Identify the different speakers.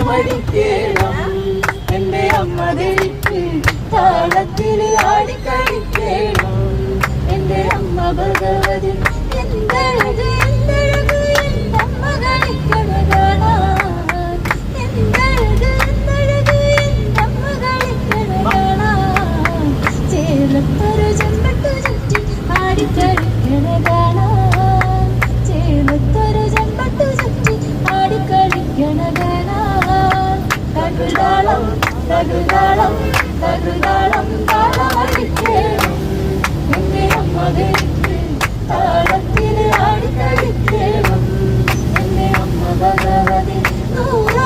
Speaker 1: താളമടിക്കേണം എന്റെ അമ്മ ദേവിക്ക് താളത്തിൽ ആടിക്കളിക്കേണം എന്റെ അമ്മ ഭഗവതി എന്തഴക് എന്തഴക് എന്തമ്മ കളിക്കണ കാണാൻ എന്തഴക് എന്തഴക് എന്തമ്മ കളിക്കണ കാണാൻ ചേലത്തൊരു ചെമ്പട്ടു ചുറ്റി ആടിക്കളിക്കണ കാണാൻ ചേലത്തൊരു ചെമ്പട്ടു ചുറ്റി ആടിക്കളിക്കണ കാണാൻ തകുതാളം തകുതാളം തകുതാളം താളമടിക്കേണം എന്റെ അമ്മ ദേവിക്ക് താളത്തിൽ ആടിക്കളിക്കേണം എന്റെ അമ്മ ഭഗവതി നൂറ